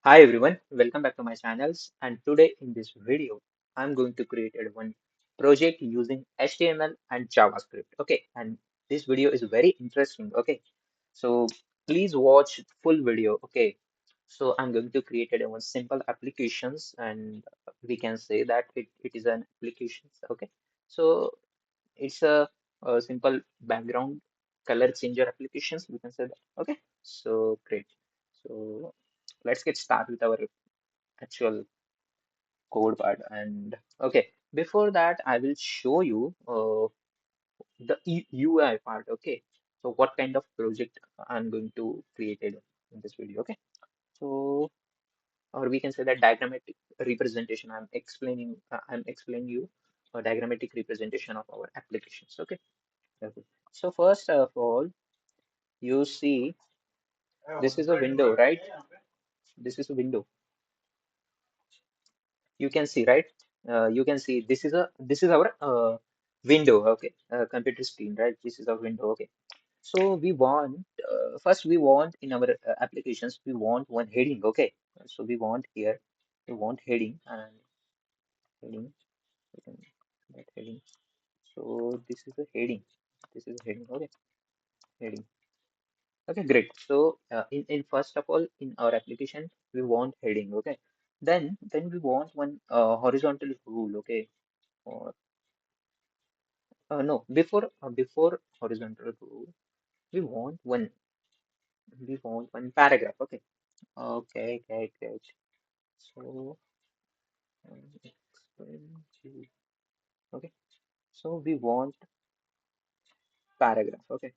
Hi everyone, welcome back to my channels. And today in this video, I'm going to create one project using HTML and JavaScript. Okay, and this video is very interesting. Okay, so please watch full video. Okay, so I'm going to create one simple applications, and we can say that it is an application. Okay, so it's a simple background color changer applications. We can say that. Okay, so great. So let's get started with our actual code part. And okay, before that, I will show you the UI part. Okay, so what kind of project I'm going to create it in this video. Okay, so or we can say that diagrammatic representation. I'm explaining you a diagrammatic representation of our applications. Okay, okay. So first of all, you see this is a window, right? This is a window. You can see, right? You can see this is our window. Okay, computer screen, right? This is our window. Okay, so we want first we want in our applications we want one heading. Okay, so we want heading and heading. We can write heading. So this is a heading. This is a heading. Okay, heading. Okay, great. So in first of all in our application we want heading. Okay, then we want one horizontal rule. Okay, or no, before horizontal rule, we want one paragraph. Okay. Okay, great, great. So explain to- okay. So we want paragraph. Okay.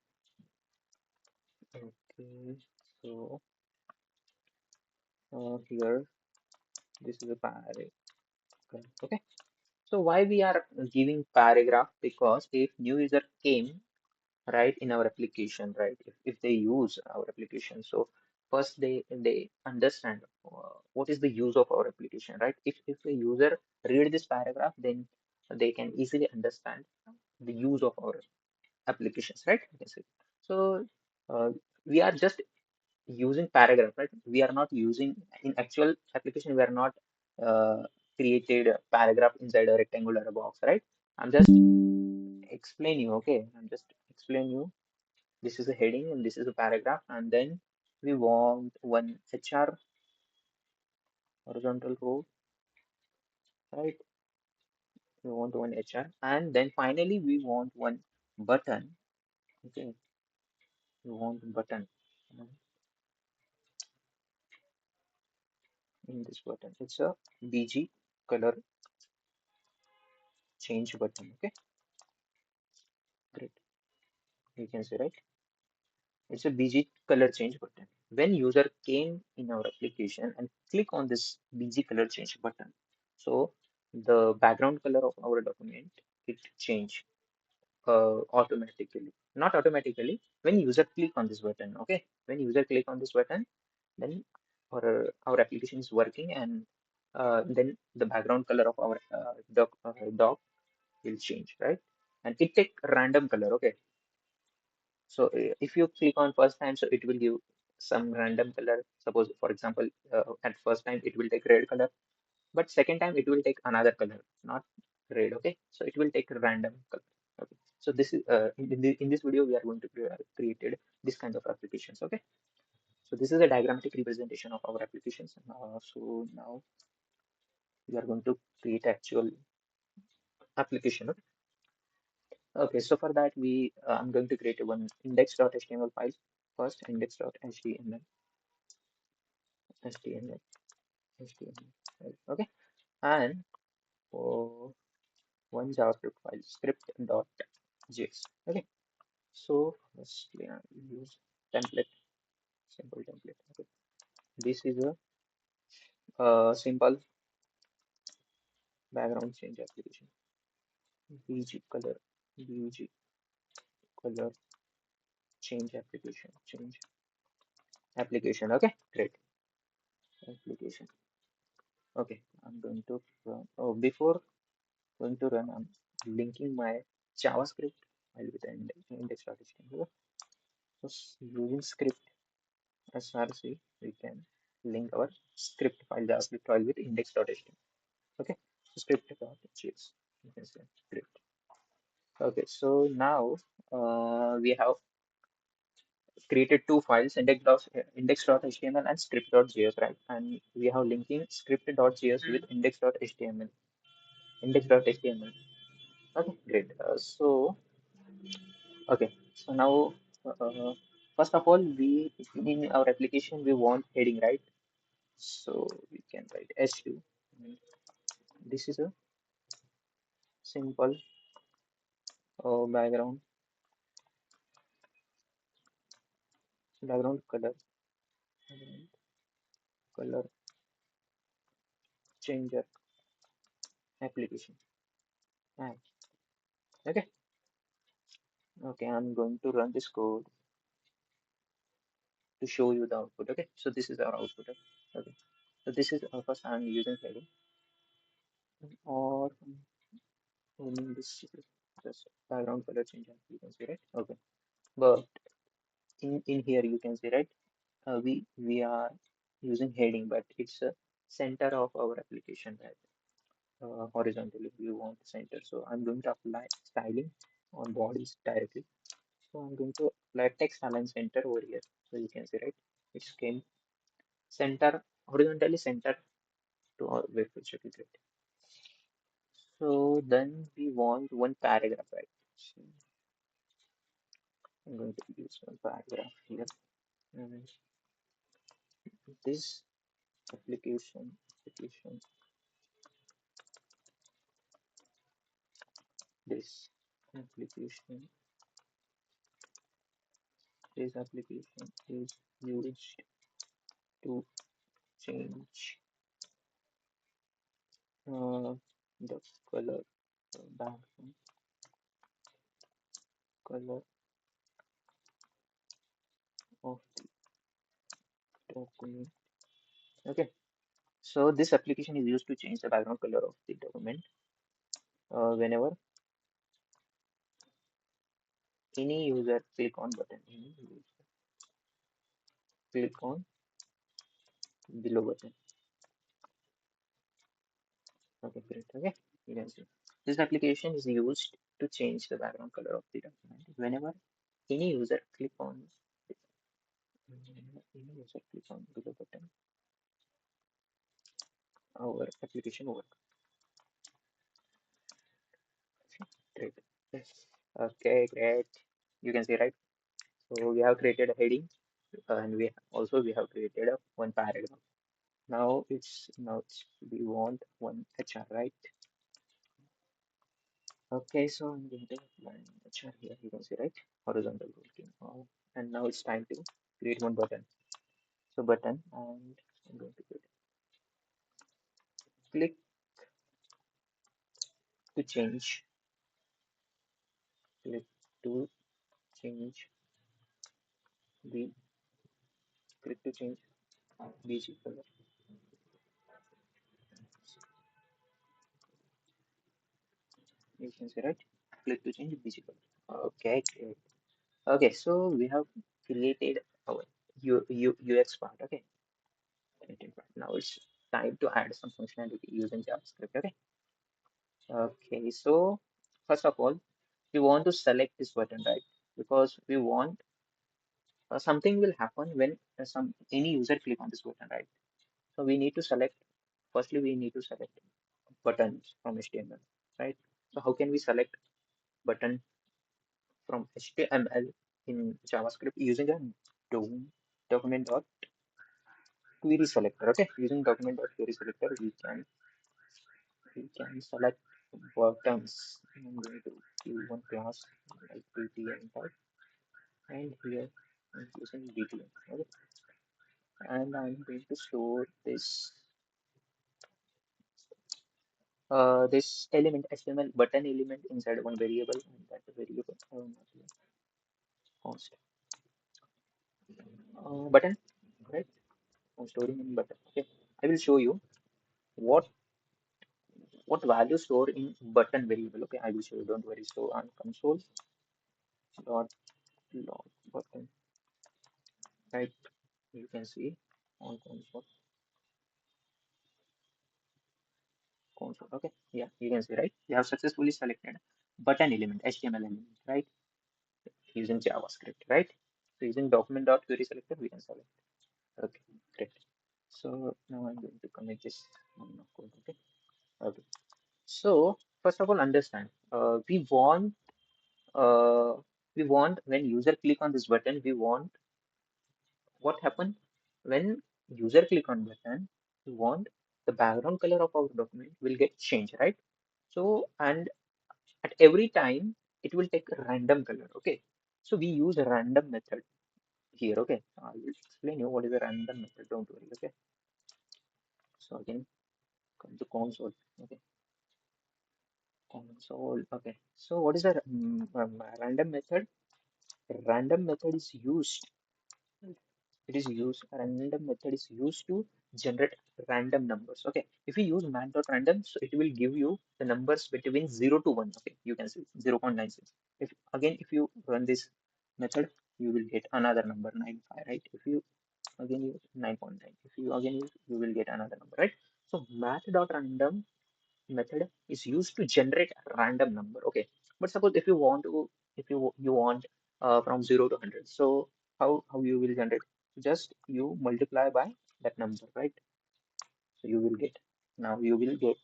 Okay. So here this is a paragraph. Okay. So why we are giving paragraph? Because if new user came right in our application, right, if they use our application, so first they understand what is the use of our application, right? If the user read this paragraph, then they can easily understand the use of our applications, right? You can say. So we are just using paragraph, right? We are not using in actual application, we are not uh, created a paragraph inside a rectangular box, right? I'm just explain you. Okay, I'm just explain you. This is a heading and this is a paragraph, and then we want one HR horizontal row, right? We want one HR, and then finally we want one button. Okay, we want button in this button. It's a BG color change button. Okay, great. You can see, right? It's a BG color change button. When user came in our application and click on this BG color change button, so the background color of our document it change automatically. Not automatically. When user click on this button, okay. When user click on this button, then our application is working, and then the background color of our doc will change, right? And it take random color, okay. So if you click on first time, so it will give some random color. Suppose, for example, at first time it will take red color, but second time it will take another color, not red. Okay, so it will take a random color. Okay, so this is in this video we are going to created this kind of applications. Okay, so this is a diagrammatic representation of our applications. So now we are going to create actual application. Okay, okay. So for that we I'm going to create one index.html file first. Index.html, html, html file. Okay, and for one JavaScript file script.js. Okay. So firstly, I will use template, simple template. Okay. This is a simple background change application. BG color, BG color change application. Okay, great application. Okay, I'm going to run. Oh, before going to run, I'm linking my JavaScript file with the index.html. So using script src, we can. link our script file, JavaScript file with index.html. Okay, so script.js. You can say script. Okay, so now we have created two files, index.html and script.js, right? And we have linking script.js with index.html. Index.html. Okay, great. Okay, so now first of all, we in our application we want heading, right? So we can write h2. This is a simple background background background color changer application. Right. Okay, okay, I'm going to run this code to show you the output. Okay, so this is our output. Okay, so this is first I'm using heading or this is just background color changer. You can see, right? Okay, but in here you can see, right? We are using heading, but it's a center of our application, right? Horizontally we want center, so I'm going to apply styling on bodies directly. So I'm going to apply text align center over here. So you can see, right? It's came center horizontally center to our web page. Okay, great. So then we want one paragraph, right? So I'm going to use one paragraph here. And this application, this application, this application is used to change the color, background color of the document. Okay, so this application is used to change the background color of the document whenever any user click on button. Any user click on below button. Okay, great. Okay, you can see this application is used to change the background color of the document whenever any user click on below button. Our application work. Great. Yes. Okay, great. You can see, right? So we have created a heading, and we have created a one paragraph. Now it's we want one HR, right? Okay, so I'm going to apply HR here. You can see, right? Horizontal working. And now it's time to create one button. So button, and I'm going to click to change. Click to change the click to change BG color. You can see, right? Click to change BG color. Okay, great. Okay, so we have created our UX part. Okay, created part. Now it's time to add some functionality using JavaScript. Okay. Okay, so first of all, we want to select this button, right? Because we want something will happen when some any user click on this button, right? So we need to select. Firstly, we need to select buttons from HTML, right? So how can we select button from HTML in JavaScript using a document dot query selector? Okay, using document dot query selector, we can select buttons. I'm going to give one class like BTN type, and here I'm using BTN. Okay, and I'm going to store this element HTML button element inside one variable, and that variable const button, right? I'm storing in button. Okay, I will show you what value store in button variable. Okay, I will show you. Don't worry. So on console dot log button, right? You can see. on console. Okay, yeah, you can see, right? We have successfully selected button element, HTML element, right? Using JavaScript, right? So using document.query selector, we can select. Okay, great. So now I'm going to commit this one of code. Okay, okay. So first of all, understand. Uh, we want when user click on this button, we want what happen when user click on button. We want the background color of our document will get changed, right? So and at every time it will take a random color. Okay, so we use a random method here. Okay, I will explain you what is a random method. Don't worry. Okay, so again come to console. Okay, console. Okay, so what is a random method? A random method is used. It is used. A random method is used to generate random numbers. Okay, if you use math.random, so it will give you the numbers between 0 to 1. Okay, you can see 0.96. If again, if you run this method, you will get another number 95, right? If you again use 9.9, if you again use, you will get another number, right? So math.random method is used to generate a random number. Okay, but suppose if you want to, if you want from 0 to 100, so how you will generate? Just you multiply by that number, right? So you will get, now you will get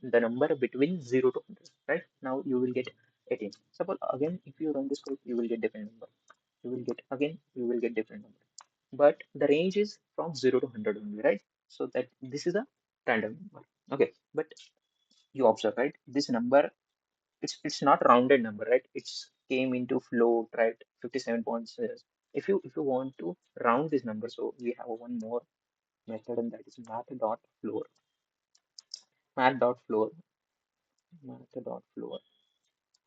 the number between 0 to 100, right? Now you will get 18. Suppose again if you run this code, you will get different number. You will get again, you will get different number, but the range is from 0 to 100 only, right? So that this is a random number. Okay, but you observe, right? This number, it's not rounded number, right? It's came into float, right? 57 points. If you want to round this number, so we have one more method, and that is math.floor. Math.floor. Math.floor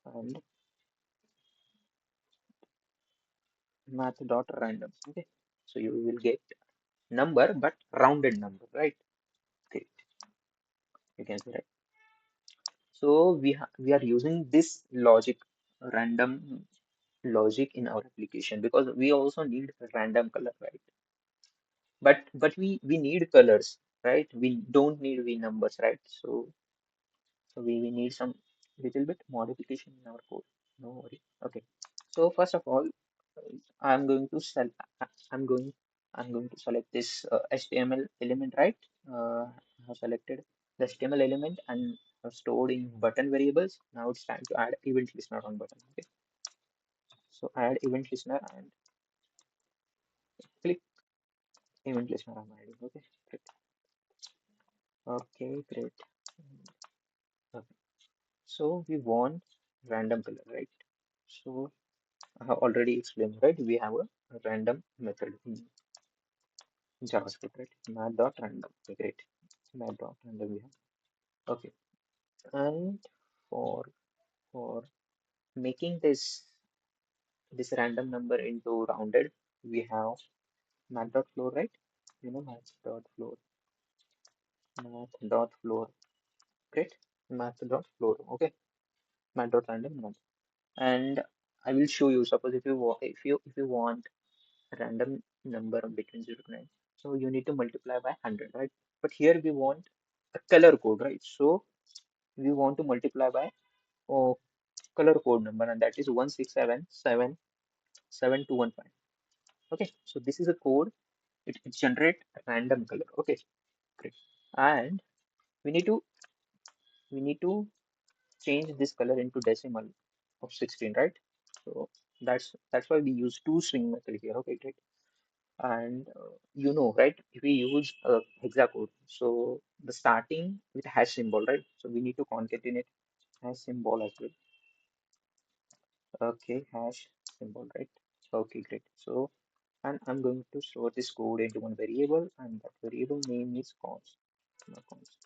and math.random. Okay, so you will get number but rounded number, right? Okay, you can see, right? So we are using this logic, random logic in our application, because we also need random color, right? But we need colors, right? We don't need v numbers, right? So we need some little bit modification in our code. No worry. Okay, so first of all, i'm going to sel i'm going I'm going to select this html element, right? I have selected the html element and have stored in button variables. Now it's time to add event listener on button. Okay, so add event listener and click event listener. I'm adding. Okay, great. Okay, great. Okay. So we want random color, right? So I have already explained, right? We have a random method in JavaScript, right? Math.random. Okay, great. Math.random we have. Okay. And for for making this random number into rounded, we have math.floor, right? You know math.floor. Math.floor. Great. Math.floor. Okay. Math.random math. And I will show you. Suppose if you want random number between 0 to 9, so you need to multiply by 100, right? But here we want a color code, right? So we want to multiply by oh, color code number, and that is 167777215. Okay, so this is a code. It generate a random color. Okay, great. And we need to we need to change this color into decimal of 16, right? So that's why we use two string method here. Okay, great. And right, if we use hexacode, so the starting with hash symbol, right? So we need to concatenate hash symbol as well. Okay, hash symbol, right? Okay, great. So and I'm going to store this code into one variable, and that variable name is const. Not const.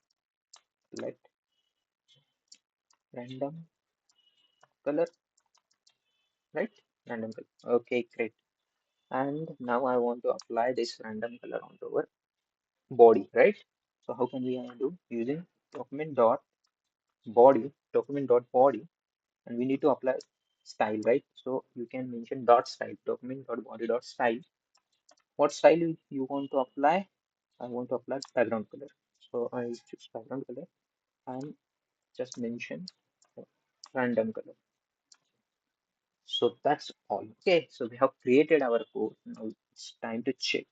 Let random color, right? Random color. Okay, great. And now I want to apply this random color onto our body, right? So how can we do? Using document.body, and we need to apply style, right? So you can mention dot style, document.body.style, what style you want to apply. I want to apply background color. So I choose background color and just mention random color. So that's all. Okay, so we have created our code. Now it's time to check.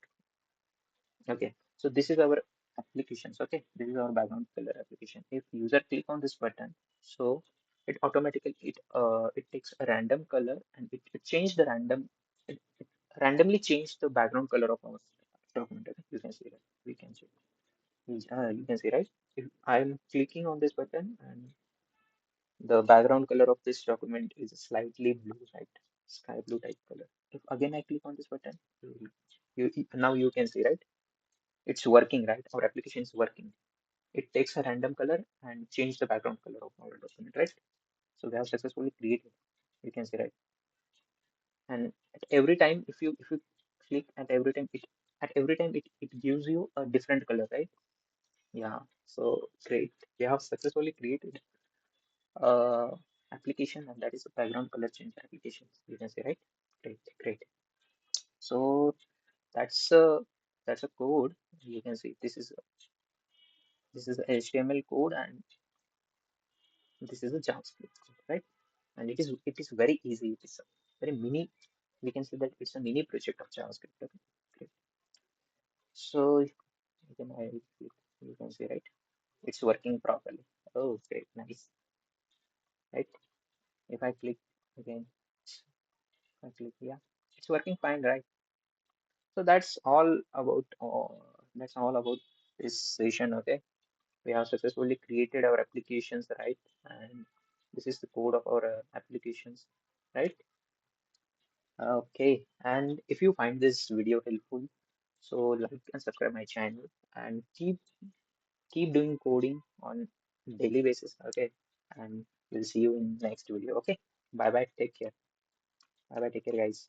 Okay, so this is our applications. Okay, this is our background color application. If user click on this button, so it automatically it takes a random color and it change the random it randomly change the background color of our document. Okay? You can see that. We can see. You can see right. If I'm clicking on this button and the background color of this document is slightly blue, right? Sky blue type color. If again I click on this button, now you can see right. It's working, right? Our application is working. It takes a random color and change the background color of our document, right? So we have successfully created. You can see, right? And at every time, if you click at every time it gives you a different color, right? Yeah. So great. We have successfully created uh application, and that is a background color change application. You can see, right? Great, great. So that's a that's a code. You can see this is a HTML code and this is a JavaScript code, right? And it is very easy. It is a very mini. We can say that it's a mini project of JavaScript. Okay, great. So you can see right, it's working properly. Oh, great, nice, right? If I click again, I click yeah, it's working fine, right? So that's all about this session. Okay, we have successfully created our applications, right? And this is the code of our applications, right? Okay, and if you find this video helpful, so like and subscribe my channel and keep doing coding on daily basis. Okay, and we'll see you in next video. Okay, bye bye. Take care. Bye bye. Take care, guys.